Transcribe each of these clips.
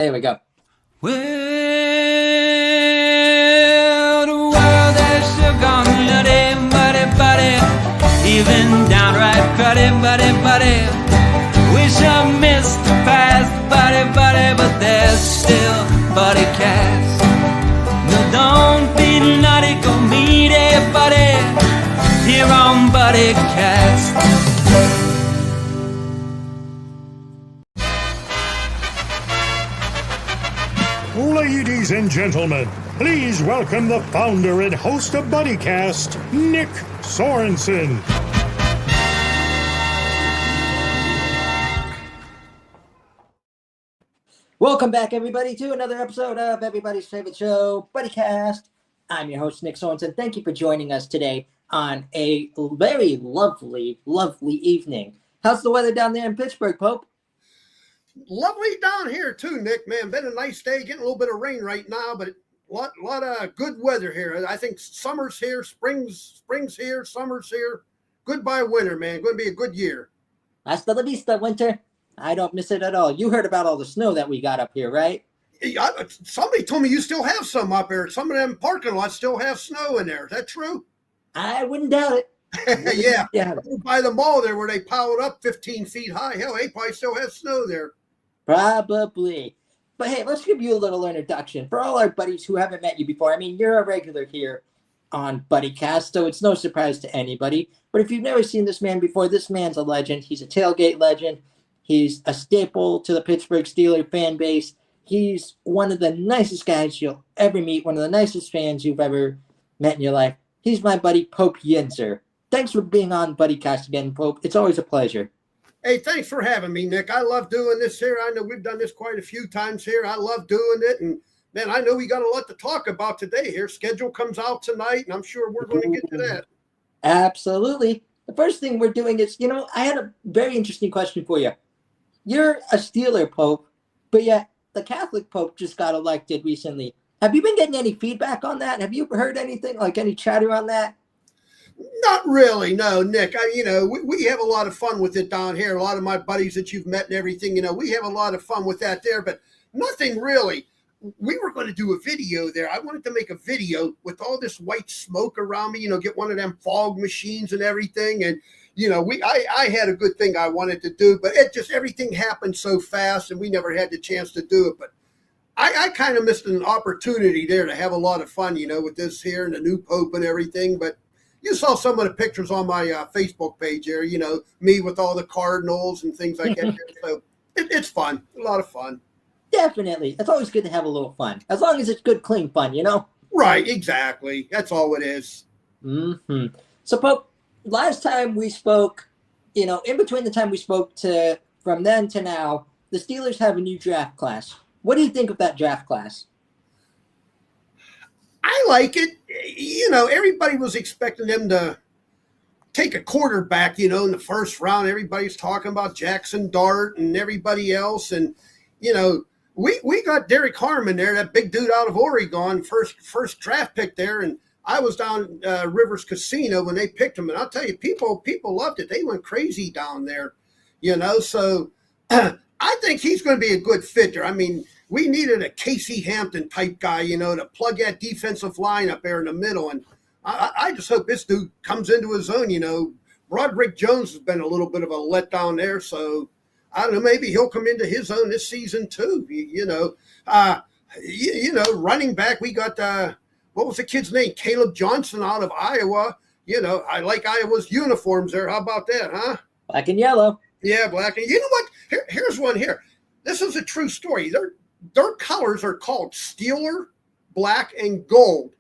There we go. Well, the world has sure gone nutty, buddy, even downright cruddy, buddy. Wish I missed the past, buddy, but there's still Buddycast. No, don't be naughty, go meet a buddy here on Buddycast. Ladies and gentlemen, please welcome the founder and host of Buddycast, Nick Sorensen. Welcome back, everybody, to another episode of everybody's favorite show, Buddycast. I'm your host, Nick Sorensen. Thank you for joining us today on a very lovely evening. How's the weather down there in Pittsburgh, Pope? Lovely down here too, Nick, man. Been a nice day, getting a little bit of rain right now, but a lot of good weather here. I think summer's here, spring's here, summer's here. Goodbye winter, man. Going to be a good year. Hasta la vista, winter. I don't miss it at all. You heard about all the snow that we got up here, right? Somebody told me you still have some up there. Some of them parking lots still have snow in there. Is that true? I wouldn't doubt it. Yeah. By the mall there where they piled up 15 feet high. Hell, they probably still have snow there. Probably. But hey, let's give you a little introduction. For all our buddies who haven't met you before, I mean, you're a regular here on Buddycast, so it's no surprise to anybody. But if you've never seen this man before, this man's a legend. He's a tailgate legend. He's a staple to the Pittsburgh Steelers fan base. He's one of the nicest guys you'll ever meet, one of the nicest fans you've ever met in your life. He's my buddy, Pope Yinzer. Thanks for being on Buddycast again, Pope. It's always a pleasure. Hey, thanks for having me, Nick. I love doing this here. I know we've done this quite a few times here. I love doing it. And, man, I know we got a lot to talk about today here. Schedule comes out tonight, and I'm sure we're going to get to that. Absolutely. The first thing we're doing is, I had a very interesting question for you. You're a Steeler Pope, but yet the Catholic Pope just got elected recently. Have you been getting any feedback on that? Have you heard anything, like any chatter on that? Not really, no, Nick. We have a lot of fun with it down here. A lot of my buddies that you've met and everything, we have a lot of fun with that there, but nothing really. We were going to do a video there. I wanted to make a video with all this white smoke around me, get one of them fog machines and everything. And, I had a good thing I wanted to do, but everything happened so fast and we never had the chance to do it. But I kind of missed an opportunity there to have a lot of fun, with this here and the new Pope and everything. But you saw some of the pictures on my Facebook page there, me with all the cardinals and things like that. So it's fun, a lot of fun. Definitely. It's always good to have a little fun, as long as it's good, clean fun, Right, exactly. That's all it is. Mm-hmm. So, Pope, last time we spoke, in between the time we spoke to from then to now, the Steelers have a new draft class. What do you think of that draft class? I like it. Everybody was expecting them to take a quarterback, in the first round. Everybody's talking about Jackson Dart and everybody else. And, we got Derek Harmon there, that big dude out of Oregon, first draft pick there. And I was down Rivers Casino when they picked him. And I'll tell you, people loved it. They went crazy down there, So I think he's going to be a good fit there. I mean, we needed a Casey Hampton type guy, to plug that defensive line up there in the middle. And I just hope this dude comes into his own, Broderick Jones has been a little bit of a letdown there. So I don't know, maybe he'll come into his own this season too. Running back, we got, what was the kid's name? Caleb Johnson out of Iowa. I like Iowa's uniforms there. How about that, huh? Black and yellow. Yeah, black. And you know what? Here's one here. This is a true story. Their colors are called Steeler, black, and gold.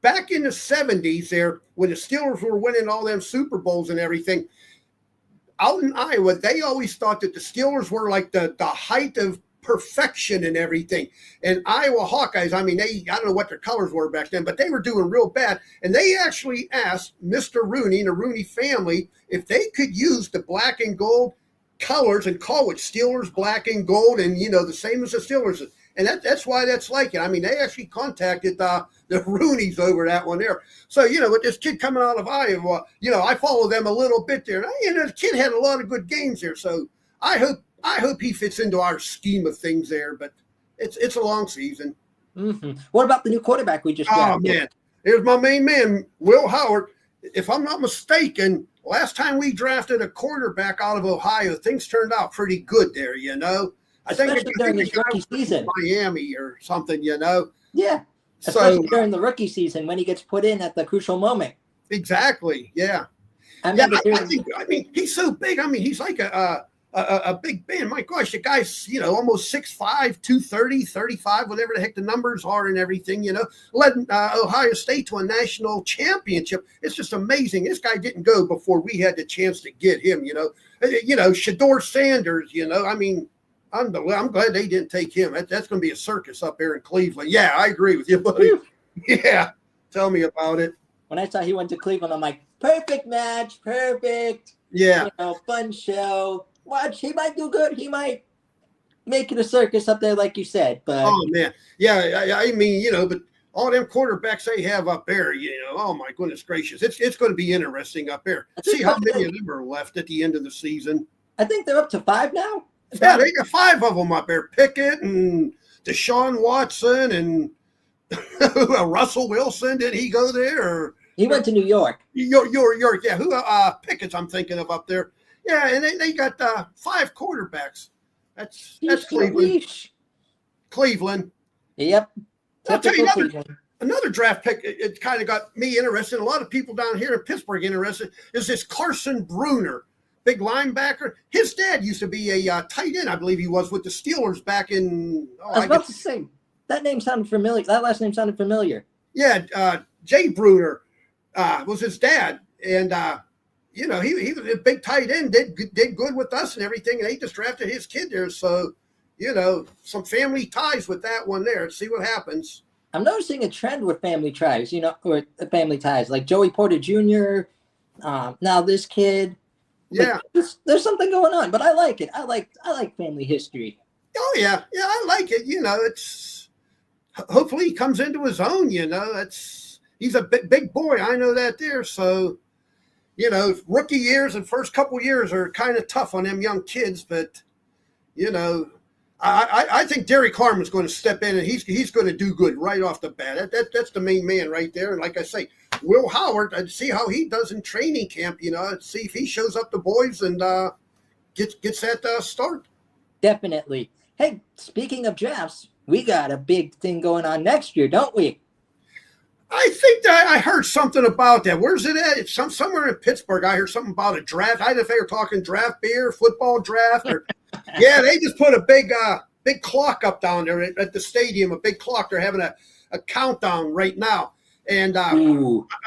Back in the 70s there, when the Steelers were winning all them Super Bowls and everything, out in Iowa, they always thought that the Steelers were like the height of perfection and everything. And Iowa Hawkeyes, I mean, I don't know what their colors were back then, but they were doing real bad. And they actually asked Mr. Rooney and the Rooney family if they could use the black and gold colors and call it Steelers black and gold, and the same as the Steelers. And that's why that's like it. I mean, they actually contacted the Rooneys over that one there. So, with this kid coming out of Iowa, I follow them a little bit there. And, the kid had a lot of good games there. So I hope he fits into our scheme of things there. But it's a long season. What about the new quarterback we just drafted? Oh, man. Here's my main man, Will Howard. If I'm not mistaken, last time we drafted a quarterback out of Ohio, things turned out pretty good there, you know. Especially during his rookie season. Miami or something, you know. Yeah. Especially during the rookie season when he gets put in at the crucial moment. Exactly. Yeah. I mean, he's so big. I mean, he's like a big man. My gosh, the guy's, you know, almost 6'5", 230, 35, whatever the heck the numbers are and everything, you know, led Ohio State to a national championship. It's just amazing. This guy didn't go before we had the chance to get him, you know. Shador Sanders, you know, I mean, I'm glad they didn't take him. That's going to be a circus up there in Cleveland. Yeah, I agree with you, buddy. Yeah. Tell me about it. When I saw he went to Cleveland, I'm like, perfect match, perfect. Yeah. You know, fun show. Watch, he might do good. He might make it a circus up there, like you said. But oh man, yeah. I mean, you know, but all them quarterbacks they have up there, you know, oh my goodness gracious, it's going to be interesting up there. See how many of them are left at the end of the season. I think they're up to 5 now. Yeah, they got 5 of them up there: Pickett and Deshaun Watson and Russell Wilson. Did he go there? Or he went to New York. York, yeah. Who Pickett's I'm thinking of up there. Yeah, and they got 5 quarterbacks. That's Cleveland. Cleveland. Yep. I'll tell you another draft pick. It kind of got me interested. A lot of people down here in Pittsburgh interested. Is this Carson Bruner, big linebacker? His dad used to be a tight end, I believe he was, with the Steelers back in. I was about to say that name sounded familiar. That last name sounded familiar. Yeah, Jay Bruner was his dad, and. You know, he was a big tight end, did good with us and everything, and they just drafted his kid there. So, you know, some family ties with that one there. See what happens. I'm noticing a trend with family ties, you know, or family ties, like Joey Porter Jr., now this kid. Yeah. There's something going on, but I like it. I like family history. Oh, yeah. Yeah, I like it. You know, it's hopefully he comes into his own, you know. He's a big boy. I know that there. So, you know, rookie years and first couple years are kind of tough on them young kids, but, you know, I think Derek Harmon's going to step in and he's going to do good right off the bat. That's the main man right there. And like I say, Will Howard, I'd see how he does in training camp, you know, I'd see if he shows up the boys and gets that start. Definitely. Hey, speaking of drafts, we got a big thing going on next year, don't we? I think that I heard something about that. Where's it at? It's somewhere in Pittsburgh. I heard something about a draft. I don't know if they were talking draft beer, football draft, or yeah, they just put a big clock up down there at the stadium. A big clock. They're having a countdown right now. And I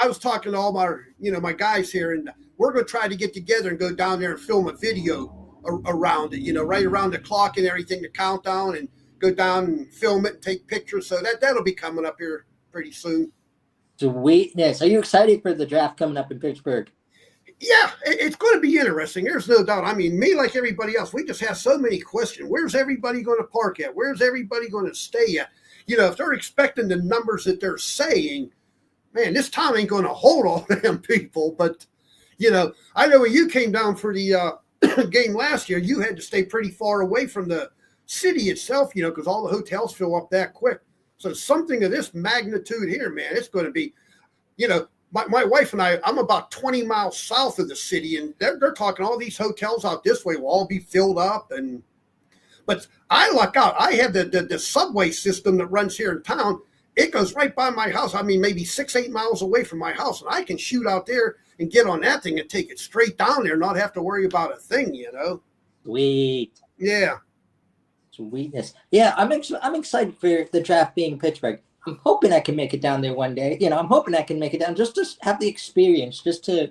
was talking to all my guys here, and we're going to try to get together and go down there and film a video around it. You know, right around the clock and everything, the countdown, and go down and film it and take pictures. So that'll be coming up here pretty soon. Sweetness. Are you excited for the draft coming up in Pittsburgh? Yeah, it's going to be interesting. There's no doubt. I mean, me like everybody else, we just have so many questions. Where's everybody going to park at? Where's everybody going to stay at? You know, if they're expecting the numbers that they're saying, man, this town ain't going to hold all them people. But, you know, I know when you came down for the game last year, you had to stay pretty far away from the city itself, you know, because all the hotels fill up that quick. So something of this magnitude here, man, it's going to be, you know, my wife and I'm about 20 miles south of the city, and they're talking all these hotels out this way will all be filled up. But I luck out. I have the subway system that runs here in town. It goes right by my house. I mean, maybe 6-8 miles away from my house, and I can shoot out there and get on that thing and take it straight down there, and not have to worry about a thing, you know. Sweet. Yeah. Sweetness. Yeah, I'm excited for the draft being in Pittsburgh. I'm hoping I can make it down there one day. You know, I'm hoping I can make it down just to have the experience, just to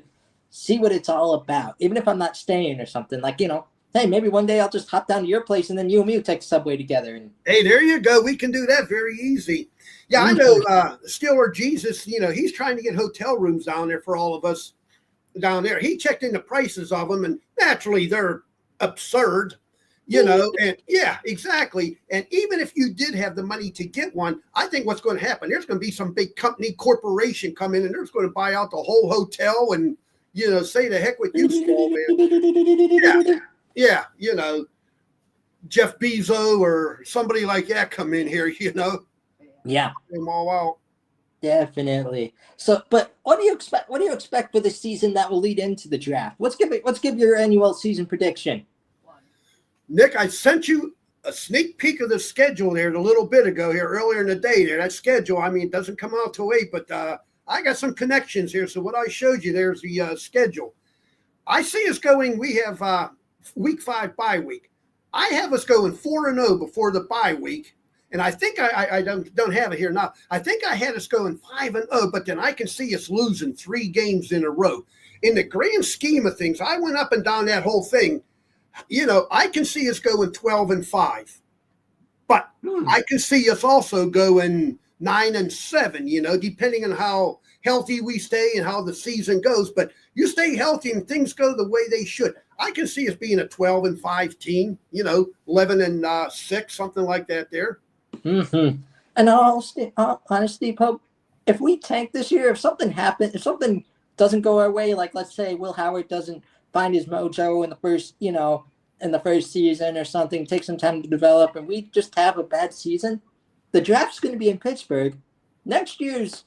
see what it's all about. Even if I'm not staying or something, like, you know, hey, maybe one day I'll just hop down to your place and then you and me will take the subway together. And hey, there you go. We can do that very easy. Yeah, I know Steeler Jesus, you know, he's trying to get hotel rooms down there for all of us down there. He checked in the prices of them, and naturally they're absurd. You know, and yeah, exactly. And even if you did have the money to get one, I think what's going to happen, there's going to be some big corporation come in, and they're going to buy out the whole hotel and, you know, say the heck with you, small man. Yeah, you know. Jeff Bezos or somebody like that come in here, Yeah, them all out. definitely. So, but what do you expect? What do you expect for the season that will lead into the draft? Let's give your annual season prediction. Nick, I sent you a sneak peek of the schedule there a little bit ago here earlier in the day there. That schedule, I mean, it doesn't come out till 8, but I got some connections here. So what I showed you, there's the schedule. I see us going, we have week 5 bye week. I have us going 4-0 before the bye week. And I think I don't have it here now. I think I had us going 5-0, but then I can see us losing 3 games in a row. In the grand scheme of things, I went up and down that whole thing. I can see us going 12-5, but I can see us also going 9-7, depending on how healthy we stay and how the season goes. But you stay healthy and things go the way they should. I can see us being a 12-5 team, 11-6, something like that there. Mm-hmm. And honestly, Pope, if we tank this year, if something happens, if something doesn't go our way, like let's say Will Howard doesn't find his mojo in the first season or something, take some time to develop, and we just have a bad season, the draft's going to be in Pittsburgh. Next year's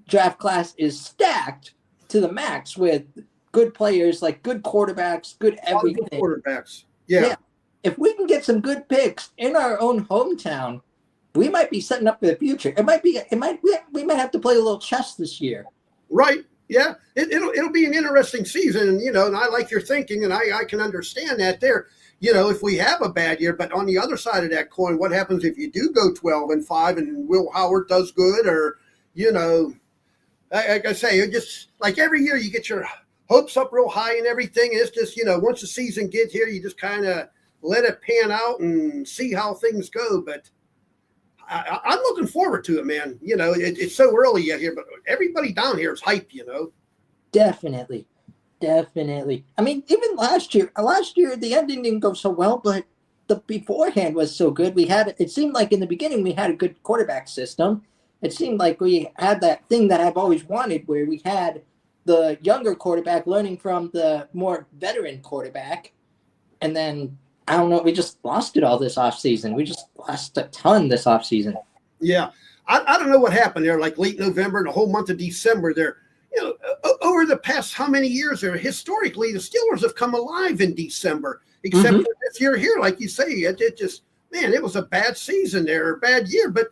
draft class is stacked to the max with good players, like good quarterbacks, good everything. Good quarterbacks. Yeah. If we can get some good picks in our own hometown, we might be setting up for the future. We might have to play a little chess this year. Right. Yeah, it'll be an interesting season, and I like your thinking, and I can understand that there. If we have a bad year, but on the other side of that coin, what happens if you do go 12-5 and Will Howard does good, or like I say, it just like every year you get your hopes up real high and everything, and it's just once the season gets here, you just kind of let it pan out and see how things go, but. I'm looking forward to it, man. It's so early yet here, but everybody down here is hyped, Definitely. I mean, even last year, the ending didn't go so well, but the beforehand was so good. It seemed like in the beginning we had a good quarterback system. It seemed like we had that thing that I've always wanted where we had the younger quarterback learning from the more veteran quarterback. And then I don't know. We just lost it all this offseason. We just lost a ton this offseason. Yeah. I don't know what happened there, like late November and the whole month of December there. Over the past how many years there, historically, the Steelers have come alive in December, except for this year here, like you say. It just, man, it was a bad season there, a bad year. But,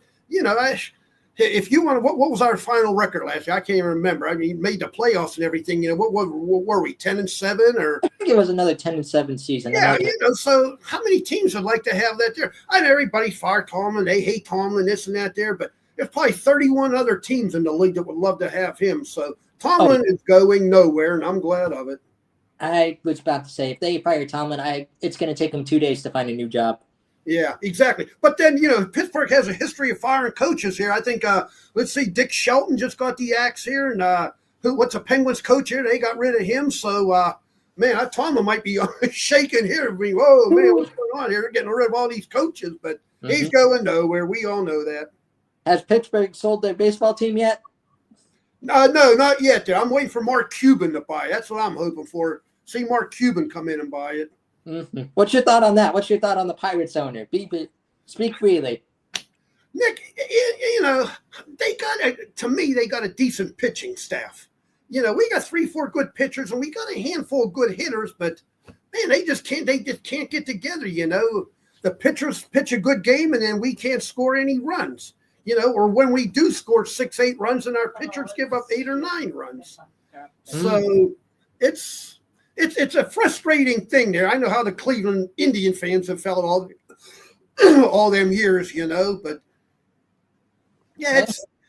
if you want to, what was our final record last year? I can't even remember. I mean, made the playoffs and everything. What were we, 10-7 or? I think it was another 10-7 season. Yeah, so how many teams would like to have that there? I know everybody fire Tomlin, they hate Tomlin, this and that there, but there's probably 31 other teams in the league that would love to have him. So Tomlin is going nowhere, and I'm glad of it. I was about to say, if they fire Tomlin, it's going to take them 2 days to find a new job. Yeah, exactly. But then, Pittsburgh has a history of firing coaches here. I think, let's see, Dick Shelton just got the axe here. And what's a Penguins coach here? They got rid of him. So, man, Tomlin might be shaking here. Whoa, man, what's going on here? They're getting rid of all these coaches. But he's going nowhere. We all know that. Has Pittsburgh sold their baseball team yet? No, not yet. I'm waiting for Mark Cuban to buy it. That's what I'm hoping for. See Mark Cuban come in and buy it. Mm-hmm. What's your thought on that? What's your thought on the Pirates owner? Speak freely. Nick, they got a decent pitching staff. We got 3-4 good pitchers, and we got a handful of good hitters, but man, they just can't get together. The pitchers pitch a good game, and then we can't score any runs. Or when we do score 6-8 runs, and our pitchers give up 8 or 9 runs. So it's a frustrating thing there. I know how the Cleveland Indian fans have felt all them years, but yeah,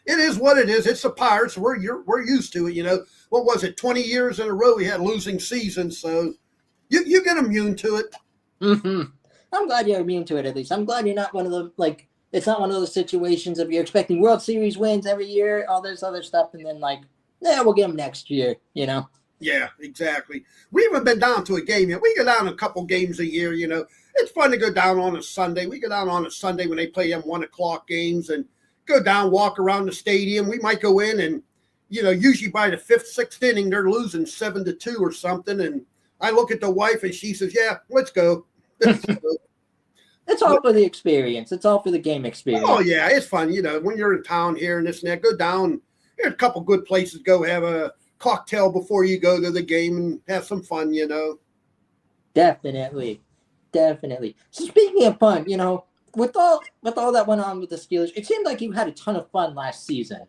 it is what it is. It's the Pirates. We're used to it, What was it, 20 years in a row we had losing seasons, so you get immune to it. Mm-hmm. I'm glad you're immune to it, at least. I'm glad you're not one of them, it's not one of those situations of you're expecting World Series wins every year, all this other stuff, and then we'll get them next year, Yeah, exactly. We haven't been down to a game yet. We go down a couple games a year, It's fun to go down on a Sunday. We go down on a Sunday when they play them 1:00 games and go down, walk around the stadium. We might go in and, usually by the 5th, 6th inning, they're losing 7-2 or something. And I look at the wife and she says, yeah, let's go. It's all for the experience. It's all for the game experience. Oh yeah, it's fun. When you're in town here and this and that, go down. There's a couple good places. Go have a cocktail before you go to the game and have some fun. Definitely. So speaking of fun, with all that went on with the Steelers, it seemed like you had a ton of fun last season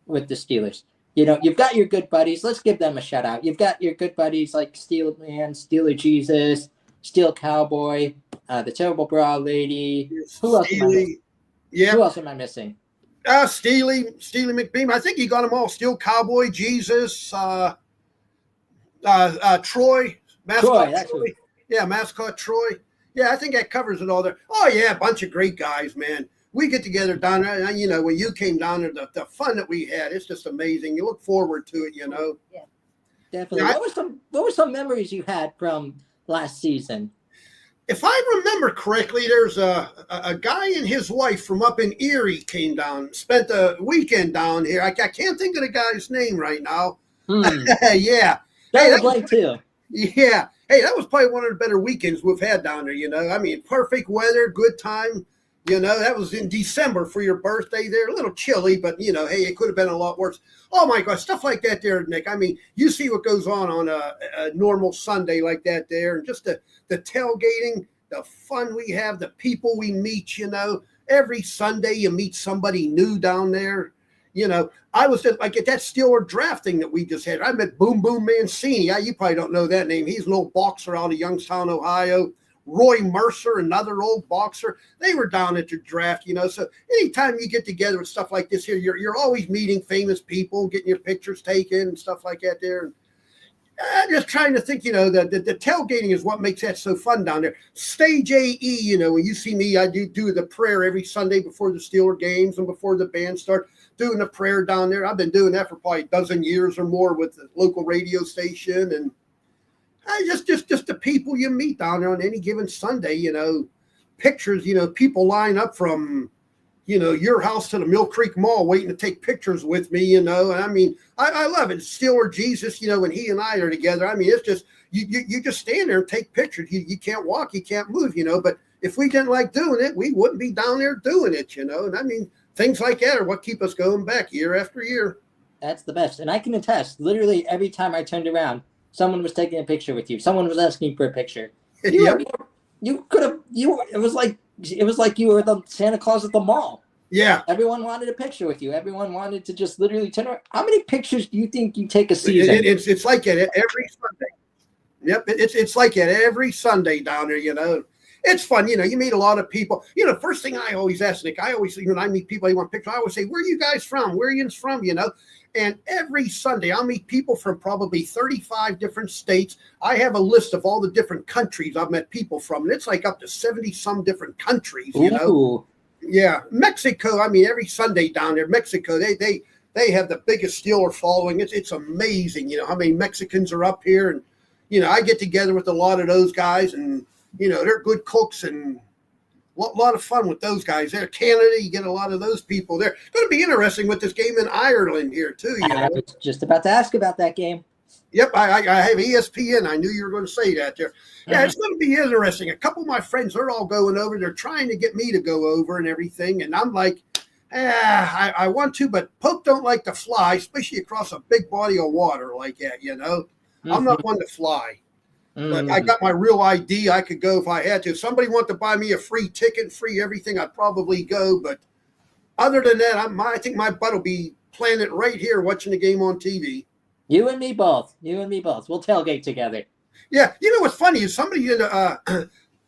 with the Steelers. You've got your good buddies. Let's give them a shout out. You've got your good buddies like Steel Man, Steeler Jesus, Steel Cowboy, the Terrible Bra Lady. Who else am I missing? Yeah. Who else am I missing? Steely McBeam. I think you got them all. Steel Cowboy, Jesus, Troy, mascot Troy. Yeah, mascot Troy. Yeah, I think that covers it all there. Oh yeah, a bunch of great guys, man. We get together down there, and when you came down there, the fun that we had, it's just amazing. You look forward to it, Yeah, definitely. Yeah, what were some memories you had from last season? If I remember correctly, there's a guy and his wife from up in Erie came down, spent the weekend down here. I can't think of the guy's name right now. Yeah. That was like too. Yeah. Hey, that was probably one of the better weekends we've had down there, I mean, perfect weather, good time. That was in December for your birthday there. A little chilly, but, hey, it could have been a lot worse. Oh, my God, stuff like that there, Nick. I mean, you see what goes on a normal Sunday like that there, and just the tailgating, the fun we have, the people we meet, Every Sunday you meet somebody new down there. I was just like at that Steeler draft thing that we just had. I met Boom Boom Mancini. You probably don't know that name. He's an old boxer out of Youngstown, Ohio. Roy Mercer, another old boxer. They were down at the draft, So anytime you get together with stuff like this here, you're always meeting famous people, getting your pictures taken and stuff like that there. And I'm just trying to think, the tailgating is what makes that so fun down there. Stage AE, when you see me, I do the prayer every Sunday before the Steeler games and before the band start doing the prayer down there. I've been doing that for probably a dozen years or more with the local radio station, and just the people you meet down there on any given Sunday, pictures, people line up from, your house to the Mill Creek Mall waiting to take pictures with me, and I mean, I love it. Steeler Jesus, when he and I are together, I mean, it's just, you just stand there and take pictures. You can't walk, you can't move, but if we didn't like doing it, we wouldn't be down there doing it, and I mean, things like that are what keep us going back year after year. That's the best. And I can attest, literally every time I turned around, someone was taking a picture with you. Someone was asking for a picture. It was like you were the Santa Claus at the mall. Yeah. Everyone wanted a picture with you. Everyone wanted to just literally turn around. How many pictures do you think you take a season? It's like it every Sunday. Yep. It's like it every Sunday down there, It's fun, you meet a lot of people. First thing I always ask, Nick, when I meet people, I want pictures, I always say, where are you guys from? Where are you from, And every Sunday I'll meet people from probably 35 different states. I have a list of all the different countries I've met people from, and it's like up to 70 some different countries, Ooh. Yeah. Mexico, I mean, every Sunday down there, Mexico, they have the biggest Steeler following. It's amazing, how many Mexicans are up here. And, I get together with a lot of those guys, and they're good cooks, and a lot of fun with those guys there. Canada, you get a lot of those people there. It's going to be interesting with this game in Ireland here, too. I was just about to ask about that game. Yep, I have ESPN. I knew you were going to say that there. Yeah, It's going to be interesting. A couple of my friends, they're all going over. They're trying to get me to go over and everything. And I'm like, I want to, but Pope don't like to fly, especially across a big body of water like that, I'm not one to fly. But I got my real ID. I could go if I had to. If somebody wanted to buy me a free ticket, free everything, I'd probably go. But other than that, I think my butt will be playing it right here, watching the game on TV. You and me both. We'll tailgate together. Yeah. What's funny is somebody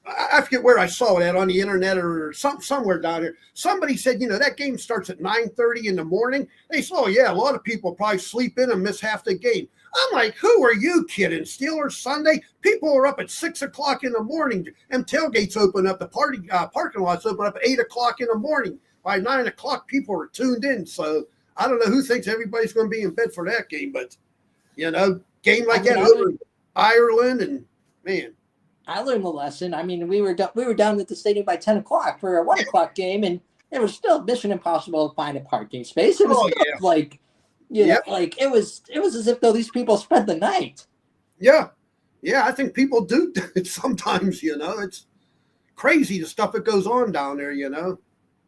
I forget where I saw it on the internet or somewhere down here. Somebody said, that game starts at 9:30 in the morning. They said, oh, yeah, a lot of people probably sleep in and miss half the game. I'm like, who are you kidding? Steelers Sunday? People are up at 6 o'clock in the morning. And tailgates open up. The parking lots open up at 8 o'clock in the morning. By 9 o'clock, people are tuned in. So I don't know who thinks everybody's going to be in bed for that game. But, game like that over in Ireland, and, man. I learned the lesson. I mean, we were down at the stadium by 10 o'clock for a 1 o'clock game, and it was still mission impossible to find a parking space. It was like it was as if though these people spent the night. Yeah. I think people do it sometimes. It's crazy the stuff that goes on down there, you know.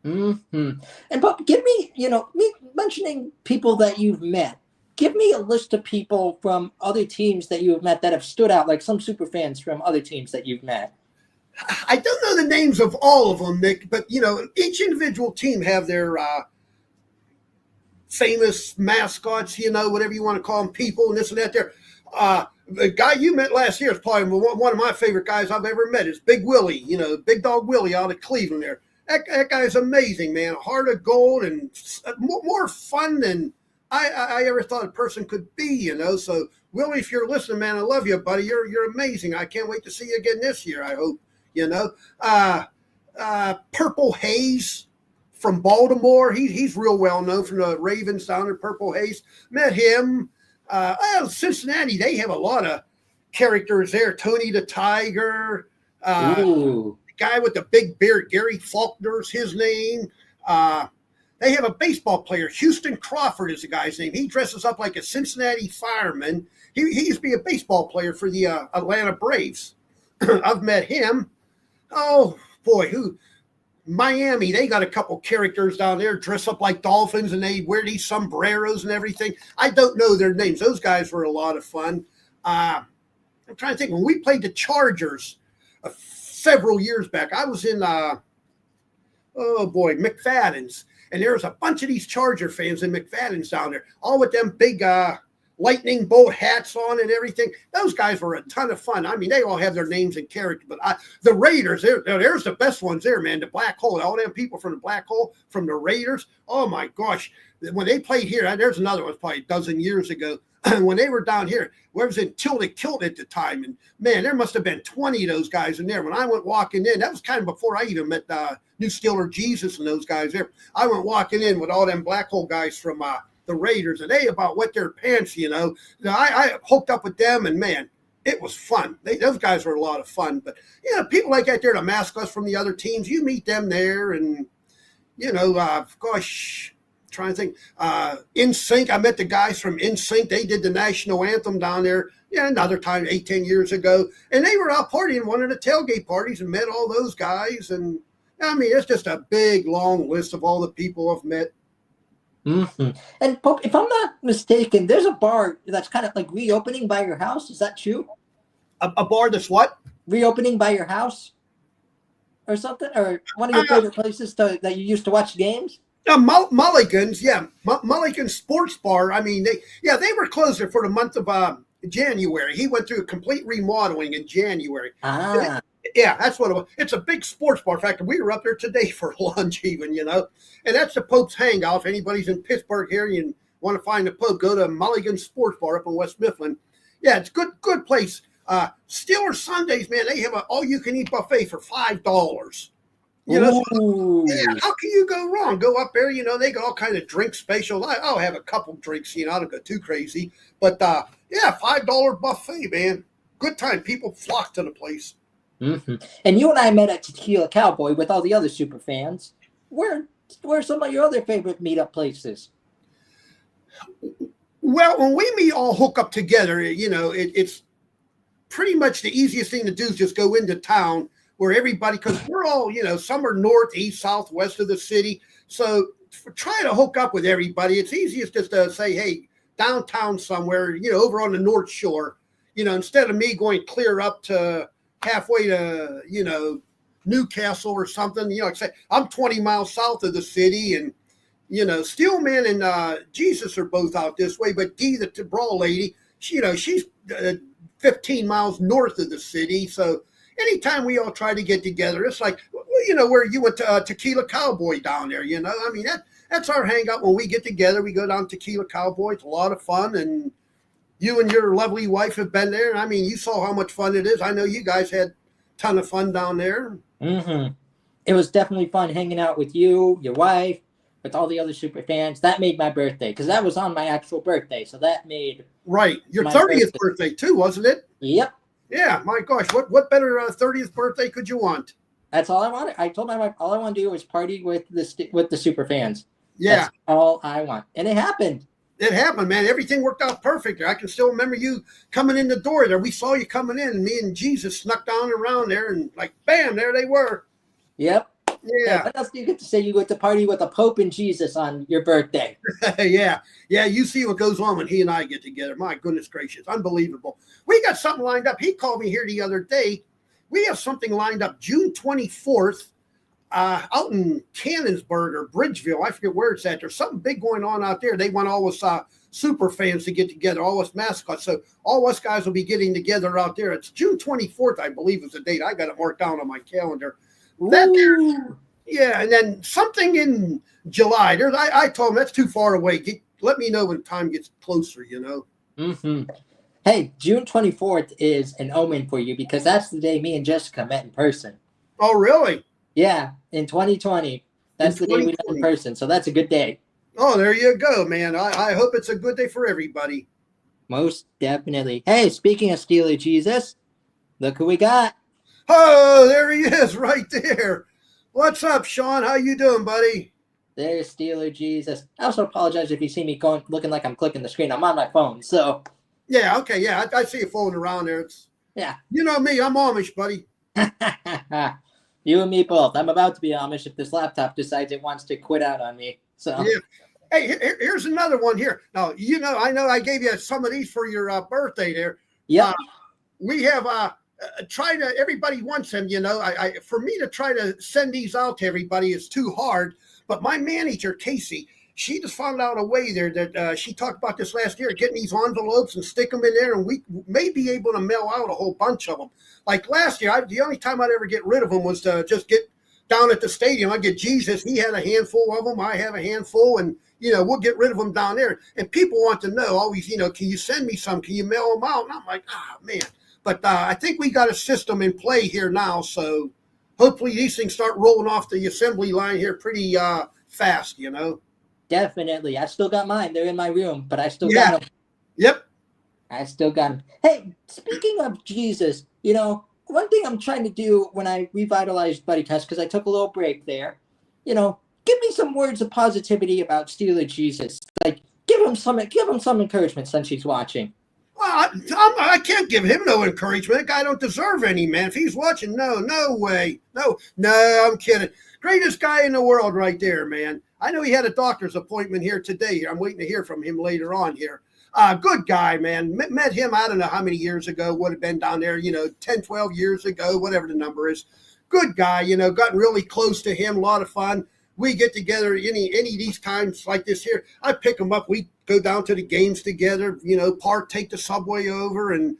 Mm-hmm. And Bob, give me, me mentioning people that you've met. Give me a list of people from other teams that you have met that have stood out, like some super fans from other teams that you've met. I don't know the names of all of them, Nick, but each individual team have their famous mascots, whatever you want to call them, people and this and that. There, the guy you met last year is probably one of my favorite guys I've ever met. Is Big Willie, Big Dog Willie out of Cleveland. There, that guy's amazing, man. A heart of gold and more fun than I ever thought a person could be. So Willie, if you're listening, man, I love you, buddy. You're amazing. I can't wait to see you again this year. I hope. Purple Haze from Baltimore. He's real well known from the Ravens down there. Purple Haze, met him. Cincinnati, they have a lot of characters there. Tony the Tiger, the guy with the big beard, Gary Faulkner's his name. They have a baseball player, Houston Crawford is the guy's name. He dresses up like a Cincinnati fireman. He used to be a baseball player for the Atlanta Braves. I've met him. Oh boy, Miami, they got a couple characters down there dress up like dolphins and they wear these sombreros and everything. I don't know their names. Those guys were a lot of fun. I'm trying to think. When we played the Chargers several years back, I was in, McFadden's. And there was a bunch of these Charger fans in McFadden's down there, all with them big lightning bolt hats on and everything. Those guys were a ton of fun. I mean, they all have their names and character, but the Raiders, there's the best ones there, man. The Black Hole, all them people from the Black Hole, from the Raiders. Oh my gosh. When they played here, there's another one probably a dozen years ago. When they were down here, we was in Tilted Kilt at the time. And man, there must have been 20 of those guys in there. When I went walking in, that was kind of before I even met New Steeler Jesus and those guys there. I went walking in with all them Black Hole guys from the Raiders, and they about wet their pants, I hooked up with them, and man, it was fun. Those guys were a lot of fun. But people like that there, the mascots from the other teams, you meet them there, and trying to think. NSYNC, I met the guys from NSYNC. They did the national anthem down there. Another time, 8-10 years ago, and they were out partying one of the tailgate parties and met all those guys. And I mean, it's just a big long list of all the people I've met. Mm-hmm. And Pope, if I'm not mistaken, there's a bar that's kind of like reopening by your house. Is that true? A bar that's what? Reopening by your house or something? Or one of your favorite places that you used to watch games? Mulligan's, yeah. Mulligan's Sports Bar. I mean, they were closed there for the month of January. He went through a complete remodeling in January. Yeah, that's what it was. It's a big sports bar. In fact, we were up there today for lunch even, And that's the Pope's Hangout. If anybody's in Pittsburgh here and you want to find the Pope, go to Mulligan's Sports Bar up in West Mifflin. Yeah, it's good place. Steelers Sundays, man, they have an all-you-can-eat buffet for $5. Yeah, how can you go wrong? Go up there, they got all kind of drink specials. I'll have a couple drinks, I don't go too crazy. But, $5 buffet, man. Good time. People flock to the place. Mm-hmm. And you and I met at Tequila Cowboy with all the other super fans. Where are some of your other favorite meetup places? Well, when we all hook up together, it's pretty much the easiest thing to do is just go into town where everybody, because we're all, some are north, east, south, west of the city. So try to hook up with everybody. It's easiest just to say, hey, downtown somewhere, over on the North Shore, instead of me going clear up to halfway to, Newcastle or something, like say I'm 20 miles south of the city, and, Steelman and Jesus are both out this way, but Dee, the brawl lady, she's 15 miles north of the city. So anytime we all try to get together, it's like, where you went to Tequila Cowboy down there, I mean, that's our hangout. When we get together, we go down to Tequila Cowboy. It's a lot of fun. And you and your lovely wife have been there. I mean, you saw how much fun it is. I know you guys had a ton of fun down there. Mm-hmm. It was definitely fun hanging out with you, your wife, with all the other super fans. That made my birthday, because that was on my actual birthday. So that made your 30th birthday too, wasn't it? Yep. Yeah, my gosh, what better 30th birthday could you want? That's all I wanted. I told my wife all I want to do is party with the super fans. Yeah, that's all I want, and it happened. it happened, man. Everything worked out perfect. I can still remember you coming in the door there. We saw you coming in, and me and Jesus snuck down around there, and like, bam, there they were. Yep. Yeah. What else do you get to say? You went to party with the Pope and Jesus on your birthday. Yeah. You see what goes on when he and I get together. My goodness gracious. Unbelievable. We got something lined up. He called me here the other day. We have something lined up June 24th out in Cannonsburg or Bridgeville. I forget where it's at. There's something big going on out there. They want all us super fans to get together, all us mascots. So all us guys will be getting together out there. It's June 24th, I believe is the date. I got it marked down on my calendar. Yeah, and then something in July. I told him that's too far away. Let me know when time gets closer, Mm-hmm. Hey, June 24th is an omen for you because that's the day me and Jessica met in person. Oh, really? Yeah, in 2020. That's the day we met in person, so that's a good day. Oh, there you go, man. I hope it's a good day for everybody. Most definitely. Hey, speaking of Steeler Jesus, look who we got. Oh, there he is right there. What's up, Sean? How you doing, buddy? There's Steeler Jesus. I also apologize if you see me looking like I'm clicking the screen. I'm on my phone, so. Yeah, okay, yeah. I see you floating around there. Yeah. You know me, I'm Amish, buddy. You and me both. I'm about to be Amish if this laptop decides it wants to quit out on me. So. Yeah. Hey, here's another one here. Now, I know I gave you some of these for your birthday there. Yeah. We have everybody wants them, for me to try to send these out to everybody is too hard. But my manager, Casey, she just found out a way there that she talked about this last year, getting these envelopes and stick them in there, and we may be able to mail out a whole bunch of them. Like last year, the only time I'd ever get rid of them was to just get down at the stadium. I'd get Jesus. He had a handful of them. I have a handful, and, we'll get rid of them down there. And people want to know always, can you send me some? Can you mail them out? And I'm like, man. But I think we got a system in play here now, so hopefully these things start rolling off the assembly line here pretty fast, Definitely. I still got mine. They're in my room, but I still got them. Yep. I still got them. Hey, speaking of Jesus, one thing I'm trying to do when I revitalized Buddycast, because I took a little break there, give me some words of positivity about Steeler Jesus. Like, give him some encouragement since he's watching. Well, I can't give him no encouragement. That guy don't deserve any, man. If he's watching, no way. No, I'm kidding. Greatest guy in the world right there, man. I know he had a doctor's appointment here today. I'm waiting to hear from him later on here. Good guy, man. Met him, I don't know how many years ago, would have been down there, 10, 12 years ago, whatever the number is. Good guy, gotten really close to him, a lot of fun. We get together any of these times like this here. I pick him up. We go down to the games together, park, take the subway over. And,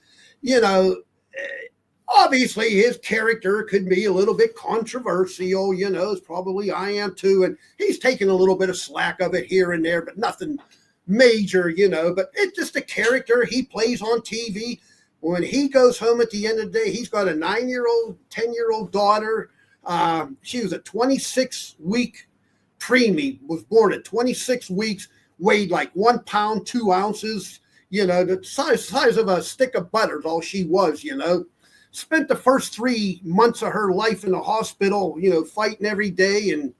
obviously his character could be a little bit controversial, as probably I am too. And he's taking a little bit of slack of it here and there, but nothing major, but it's just a character he plays on TV. When he goes home at the end of the day, he's got a 9-year-old, 10-year-old daughter. She was a 26-week preemie, was born at 26 weeks, weighed like 1 pound, 2 ounces, the size of a stick of butter is all she was, Spent the first 3 months of her life in the hospital, fighting every day and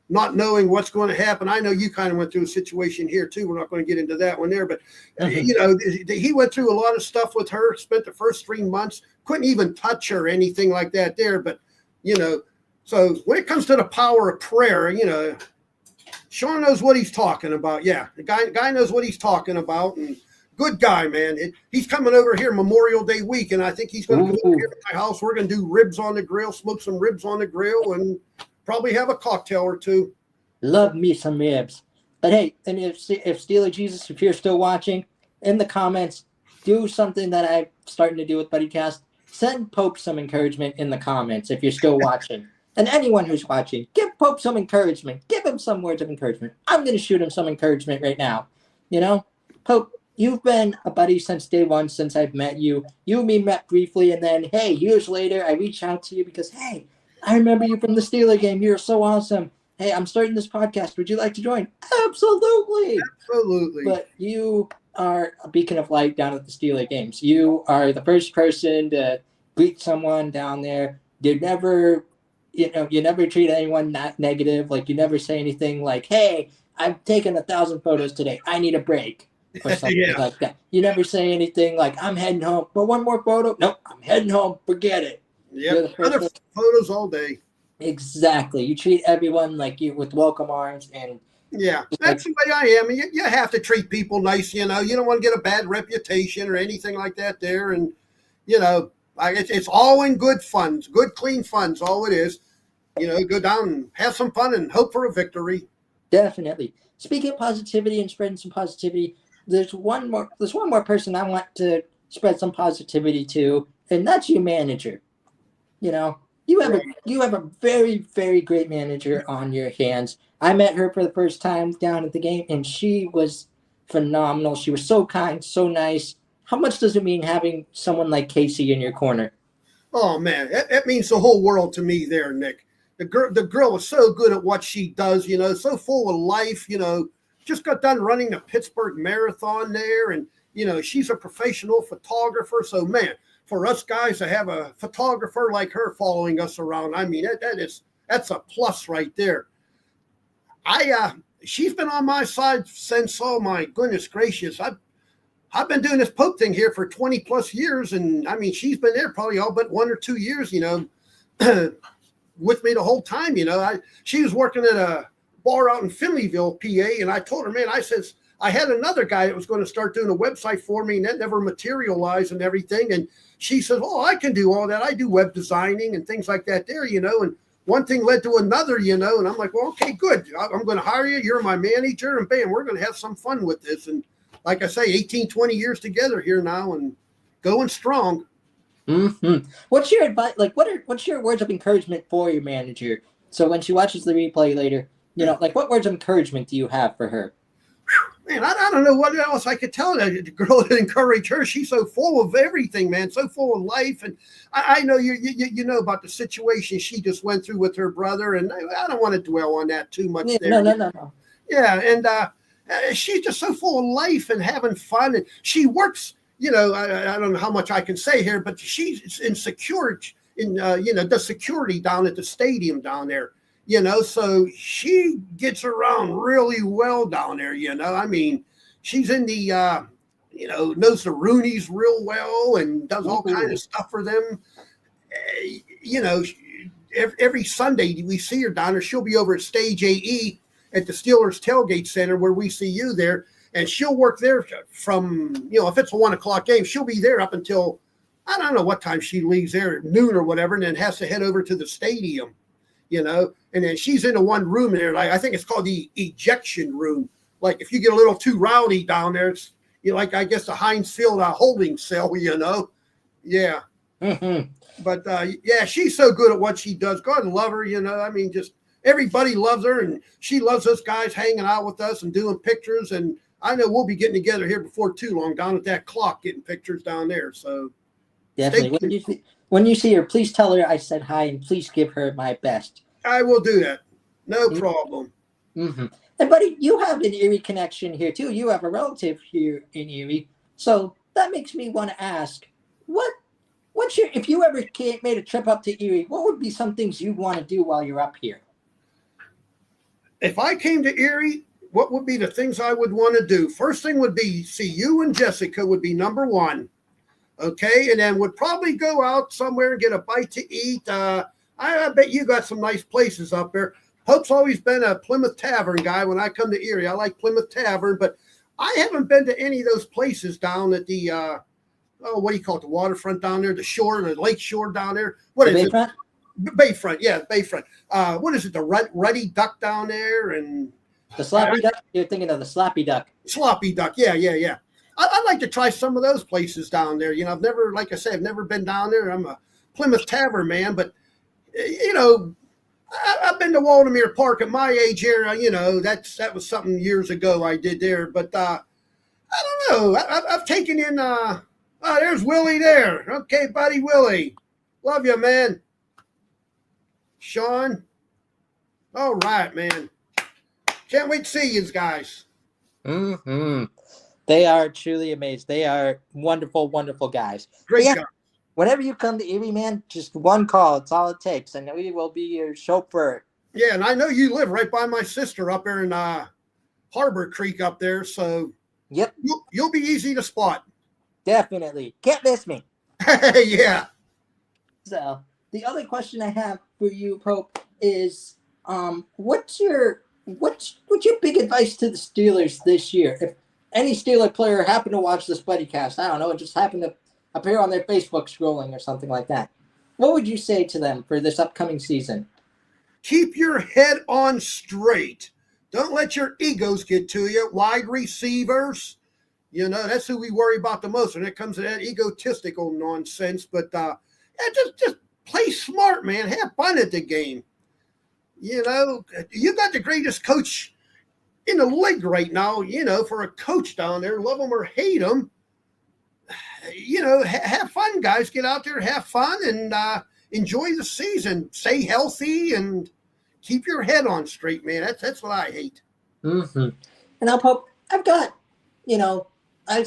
not knowing what's going to happen. I know you kind of went through a situation here too. We're not going to get into that one there, but he went through a lot of stuff with her, spent the first 3 months, couldn't even touch her or anything like that there. But, so when it comes to the power of prayer, Sean knows what he's talking about. Yeah, the guy knows what he's talking about, and good guy, man. He's coming over here Memorial Day week, and I think he's going to come over here to my house. We're going to do ribs on the grill, smoke some ribs on the grill, and probably have a cocktail or two. Love me some ribs. But hey, and if Steeler Jesus, if you're still watching, in the comments, do something that I'm starting to do with Buddycast. Send Pope some encouragement in the comments if you're still watching. And anyone who's watching, give Pope some encouragement. Give him some words of encouragement. I'm going to shoot him some encouragement right now. Pope, you've been a buddy since day one, since I've met you. You and me met briefly, and then, hey, years later, I reach out to you because, hey, I remember you from the Steeler game. You're so awesome. Hey, I'm starting this podcast. Would you like to join? Absolutely. But you are a beacon of light down at the Steeler games. You are the first person to greet someone down there. You never treat anyone that negative. Like, you never say anything like, hey, I've taken 1,000 photos today. I need a break. or something Yeah. like that. You never say anything like, I'm heading home for one more photo. Nope, I'm heading home. Forget it. You're the Yep. first Other one. photos all day. Exactly. You treat everyone like you with welcome arms and Yeah, like, that's the way I am. You have to treat people nice, you know. You don't want to get a bad reputation or anything like that there. And, you know, it's all in good funds, good, clean funds, all it is. You know, go down and have some fun and hope for a victory. definitely. Speaking of positivity and spreading some positivity, there's one more person I want to spread some positivity to, and that's your manager. You know, you have a very, very great manager on your hands. I met her for the first time down at the game, and she was phenomenal. She was so kind, so nice. How much does it mean having someone like Casey in your corner? Oh, man, that means the whole world to me there, Nick. The girl is so good at what she does, you know, so full of life, you know, just got done running the Pittsburgh Marathon there. And, you know, she's a professional photographer. So, man, for us guys to have a photographer like her following us around, I mean, that's a plus right there. She's been on my side since, oh my goodness gracious, I've been doing this Pope thing here for 20 plus years, and I mean, she's been there probably all but 1 or 2 years, you know, with me the whole time. You know, she was working at a bar out in Finleyville, PA, and I told her, man, I says, I had another guy that was going to start doing a website for me, and that never materialized and everything. And she says, oh, I can do all that. I do web designing and things like that there, you know, and one thing led to another, you know, and I'm like, well, okay, good. I'm going to hire you. You're my manager, and bam, we're going to have some fun with this. And like I say, 18, 20 years together here now and going strong. Mm-hmm. What's your advice? Like, what's your words of encouragement for your manager? So when she watches the replay later, you know, like what words of encouragement do you have for her? Man, I don't know what else I could tell her. The girl that encouraged her, she's so full of everything, man, so full of life. And I know you know about the situation she just went through with her brother, and I don't want to dwell on that too much. Yeah, there. No. Yeah, and she's just so full of life and having fun. And she works, you know, I don't know how much I can say here, but she's in security, you know, the security down at the stadium down there. You know, so she gets around really well down there, you know. I mean, she's in the, you know, knows the Roonies real well and does all kinds of stuff for them. You know, every Sunday we see her down there. She'll be over at Stage AE at the Steelers Tailgate Center where we see you there. And she'll work there from, you know, if it's a 1 o'clock game, she'll be there up until, I don't know what time she leaves there at noon or whatever, and then has to head over to the stadium. You know, and then she's in the one room there. Like, I think it's called the ejection room. Like if you get a little too rowdy down there, it's, you know, like I guess the Heinz Field holding cell, you know. Yeah. Mm-hmm. But yeah, she's so good at what she does. God love her, you know. I mean, just everybody loves her, and she loves us guys hanging out with us and doing pictures. And I know we'll be getting together here before too long down at that clock getting pictures down there. So Definitely. When you see her, please tell her I said hi, and please give her my best. I will do that. No problem. Mm-hmm. And buddy, you have an Erie connection here too. You have a relative here in Erie, so that makes me want to ask, what's your, if you ever made a trip up to Erie, what would be some things you want to do while you're up here? If I came to Erie, what would be the things I would want to do? First thing would be see you and Jessica would be number one. Okay, and then would probably go out somewhere and get a bite to eat. I bet you got some nice places up there. Pope's always been a Plymouth Tavern guy when I come to Erie. I like Plymouth Tavern, but I haven't been to any of those places down at the, what do you call it, the waterfront down there, the shore, the lake shore down there. What is it? Bayfront? Bayfront, yeah, Bayfront. What is it, the Ruddy Duck down there? And The Sloppy Duck? You're thinking of the Sloppy Duck. Sloppy Duck, yeah. I'd like to try some of those places down there. You know, I've never, like I said, I've never been down there. I'm a Plymouth Tavern man, but, you know, I've been to Waldemere Park at my age here. You know, that was something years ago I did there. But I don't know. I've taken in, there's Willie there. Okay, buddy, Willie. Love you, man. Sean. All right, man. Can't wait to see you guys. Mm-hmm. They are truly amazing. They are wonderful, wonderful guys. Great guys. Whenever you come to Erie, man, just one call. It's all it takes. And we will be your chauffeur. Yeah, and I know you live right by my sister up there in Harbor Creek up there. So Yep, You'll be easy to spot. definitely. Can't miss me. Yeah. So the other question I have for you, Pope, is what's your big advice to the Steelers this year? If any Steeler player happened to watch this Buddycast, I don't know, it just happened to appear on their Facebook scrolling or something like that, what would you say to them for this upcoming season? Keep your head on straight. Don't let your egos get to you. Wide receivers, that's who we worry about the most when it comes to that egotistical nonsense. But just play smart, man. Have fun at the game. You got the greatest coach in the league right now. For a coach down there, love him or hate him. Have fun, guys. Get out there, have fun, and enjoy the season. Stay healthy and keep your head on straight, man. That's what I hate. Mm-hmm. And now, Pope, I've got,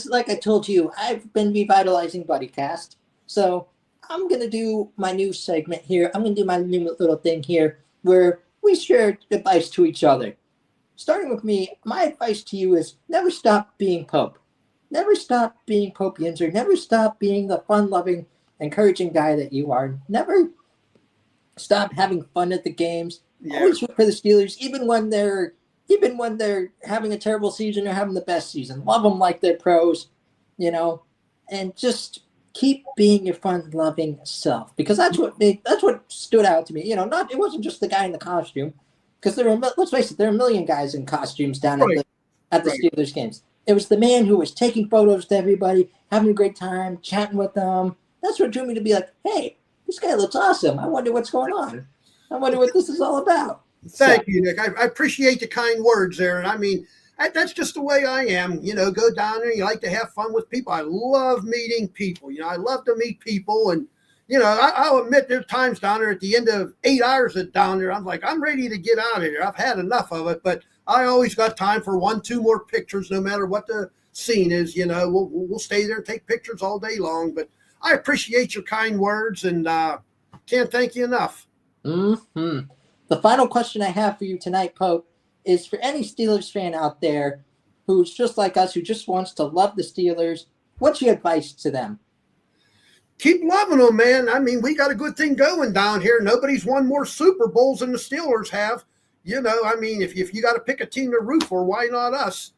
like I told you, I've been revitalizing Buddycast. So I'm going to do my new segment here. I'm going to do my new little thing here where we share advice to each other. Starting with me, my advice to you is never stop being Pope. Never stop being Pope Yinzer. Never stop being the fun-loving, encouraging guy that you are. Never stop having fun at the games. Yeah. Always root for the Steelers, even when they're having a terrible season or having the best season. Love them like they're pros, and just keep being your fun-loving self, because that's what stood out to me. It wasn't just the guy in the costume, because let's face it, there are a million guys in costumes down at the Steelers games. It was the man who was taking photos to everybody, having a great time, chatting with them. That's what drew me to be like, hey, this guy looks awesome. I wonder what's going on. I wonder what this is all about. Thank you, Nick. I appreciate the kind words there. And I mean, that's just the way I am. Go down there. You like to have fun with people. I love meeting people. I love to meet people. And, I'll admit there's times down there at the end of 8 hours down there, I'm like, I'm ready to get out of here. I've had enough of it. But I always got time for 1-2 more pictures, no matter what the scene is. We'll stay there and take pictures all day long. But I appreciate your kind words and can't thank you enough. Mm-hmm. The final question I have for you tonight, Pope, is for any Steelers fan out there who's just like us, who just wants to love the Steelers. What's your advice to them? Keep loving them, man. I mean, we got a good thing going down here. Nobody's won more Super Bowls than the Steelers have. If you got to pick a team to root for, why not us?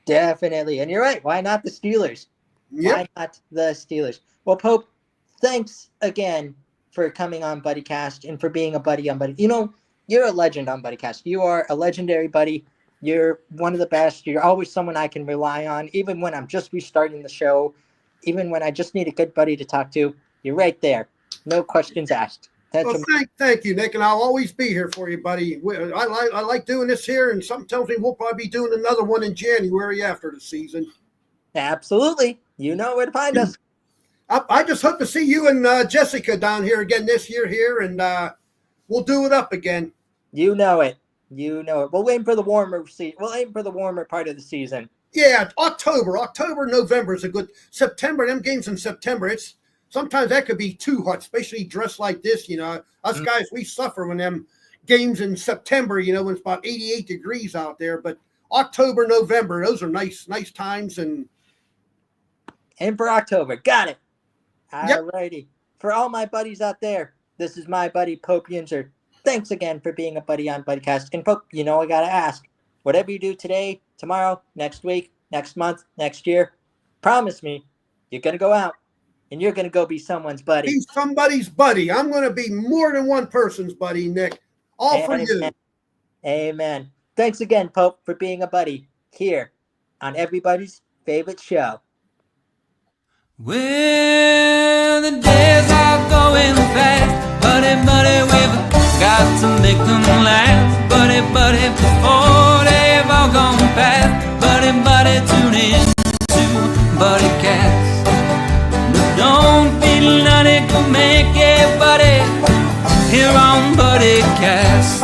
Definitely. And you're right. Why not the Steelers? Yep. Why not the Steelers? Well, Pope, thanks again for coming on Buddycast and for being a buddy on Buddy. You're a legend on Buddycast. You are a legendary buddy. You're one of the best. You're always someone I can rely on, even when I'm just restarting the show, even when I just need a good buddy to talk to. You're right there. No questions asked. Thank you, Nick, and I'll always be here for you, buddy. I like doing this here, and something tells me we'll probably be doing another one in January after the season. Absolutely. You know where to find us. I just hope to see you and Jessica down here again this year here, and we'll do it up again. You know it. We'll aim for the warmer season. We'll aim for the warmer part of the season. Yeah, October, November is a good. September, them games in September, sometimes that could be too hot, especially dressed like this. Us guys, we suffer when them games in September, when it's about 88 degrees out there. But October, November, those are nice times. And for October. Got it. Yep. All righty. For all my buddies out there, this is my buddy, Pope Yinzer. Thanks again for being a buddy on Buddycast. And Pope, I got to ask, whatever you do today, tomorrow, next week, next month, next year, promise me you're going to go out and you're going to go be someone's buddy. Be somebody's buddy. I'm going to be more than one person's buddy, Nick. All for you. Amen. Thanks again, Pope, for being a buddy here on everybody's favorite show. Well, the days are going fast, buddy, we've got to make them last, buddy, before they've all gone past, buddy, tune in to Buddycast. But don't be none, it can make it, buddy, here on Buddycast.